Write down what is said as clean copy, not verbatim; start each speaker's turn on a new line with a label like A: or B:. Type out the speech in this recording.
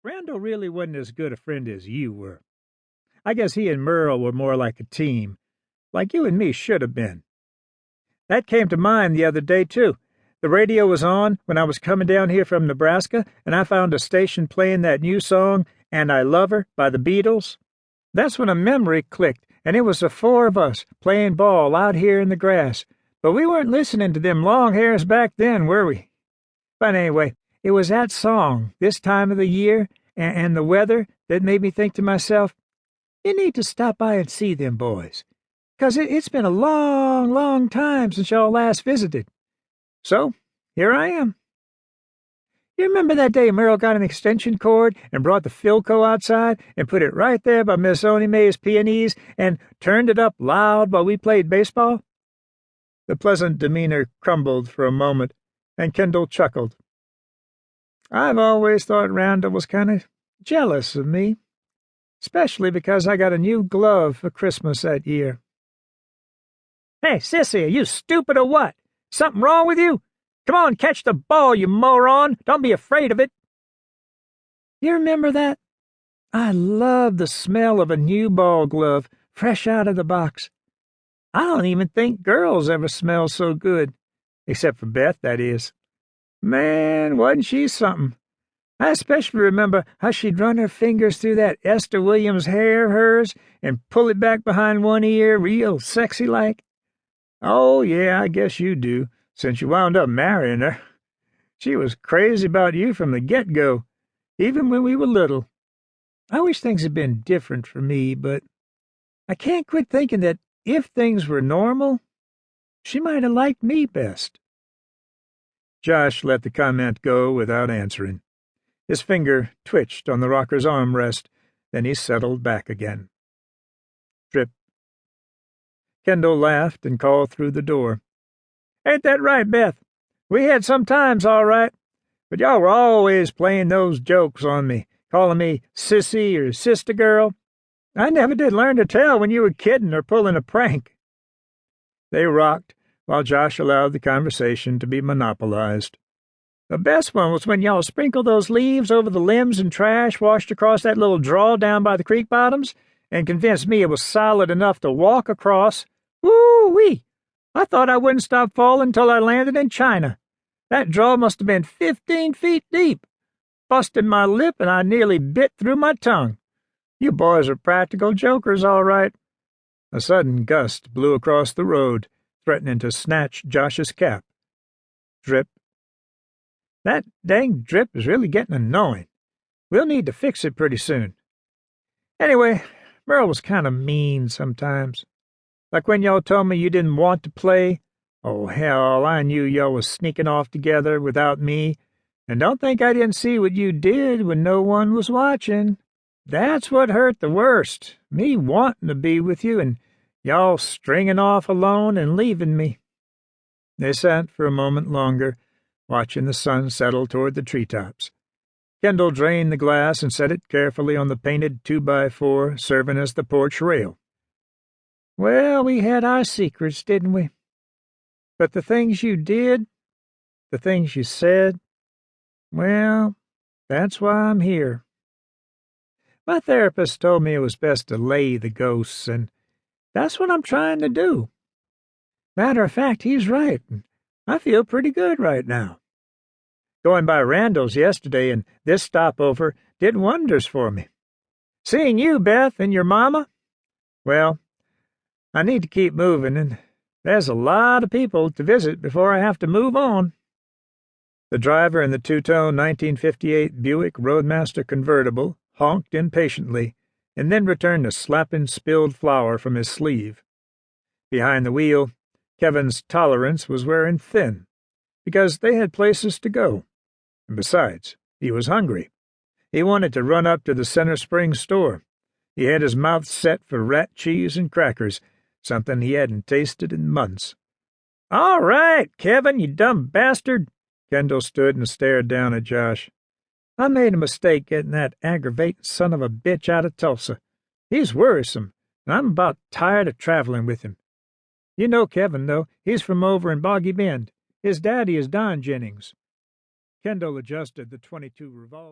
A: Randall really wasn't as good a friend as you were. I guess he and Merle were more like a team, like you and me should have been. That came to mind the other day, too. The radio was on when I was coming down here from Nebraska, and I found a station playing that new song, And I Love Her, by the Beatles. That's when a memory clicked, and it was the four of us playing ball out here in the grass. But we weren't listening to them long hairs back then, were we? But anyway, it was that song, this time of the year, and the weather, that made me think to myself, you need to stop by and see them boys, 'cause it's been a long, long time since y'all last visited. So, here I am. You remember that day Merle got an extension cord and brought the Philco outside and put it right there by Miss Oni Mae's peonies and turned it up loud while we played baseball? The pleasant demeanor crumbled for a moment, and Kendall chuckled. I've always thought Randall was kind of jealous of me, especially because I got a new glove for Christmas that year. Hey, Sissy, are you stupid or what? Something wrong with you? Come on, catch the ball, you moron! Don't be afraid of it. You remember that? I love the smell of a new ball glove, fresh out of the box. I don't even think girls ever smell so good, except for Beth, that is. Man, wasn't she something? I especially remember how she'd run her fingers through that Esther Williams hair of hers and pull it back behind one ear real sexy-like. Oh, yeah, I guess you do, since you wound up marrying her. She was crazy about you from the get-go, even when we were little. I wish things had been different for me, but I can't quit thinking that if things were normal, she might have liked me best. Josh let the comment go without answering. His finger twitched on the rocker's armrest, then he settled back again. Drip. Kendall laughed and called through the door. Ain't that right, Beth? We had some times, all right, but y'all were always playing those jokes on me, calling me sissy or sister girl. I never did learn to tell when you were kidding or pulling a prank. They rocked, while Josh allowed the conversation to be monopolized. The best one was when y'all sprinkled those leaves over the limbs and trash washed across that little draw down by the creek bottoms and convinced me it was solid enough to walk across. Woo-wee! I thought I wouldn't stop falling till I landed in China. That draw must have been 15 feet deep. Busted my lip and I nearly bit through my tongue. You boys are practical jokers, all right. A sudden gust blew across the road, threatening to snatch Josh's cap. Drip. That dang drip is really getting annoying. We'll need to fix it pretty soon. Anyway, Merle was kind of mean sometimes. Like when y'all told me you didn't want to play. Oh, hell, I knew y'all was sneaking off together without me, and don't think I didn't see what you did when no one was watching. That's what hurt the worst, me wanting to be with you and y'all stringing off alone and leaving me. They sat for a moment longer, watching the sun settle toward the treetops. Kendall drained the glass and set it carefully on the painted 2x4 serving as the porch rail. Well, we had our secrets, didn't we? But the things you did, the things you said, well, that's why I'm here. My therapist told me it was best to lay the ghosts, and that's what I'm trying to do. Matter of fact, he's right, and I feel pretty good right now. Going by Randall's yesterday and this stopover did wonders for me. Seeing you, Beth, and your mama, well, I need to keep moving, and there's a lot of people to visit before I have to move on. The driver in the two-tone 1958 Buick Roadmaster convertible honked impatiently, and then returned to slapping spilled flour from his sleeve. Behind the wheel, Kevin's tolerance was wearing thin, because they had places to go. And besides, he was hungry. He wanted to run up to the Center Springs store. He had his mouth set for rat cheese and crackers, something he hadn't tasted in months. All right, Kevin, you dumb bastard. Kendall stood and stared down at Josh. I made a mistake getting that aggravating son of a bitch out of Tulsa. He's worrisome, and I'm about tired of traveling with him. You know Kevin, though. He's from over in Boggy Bend. His daddy is Don Jennings. Kendall adjusted the .22 revolver.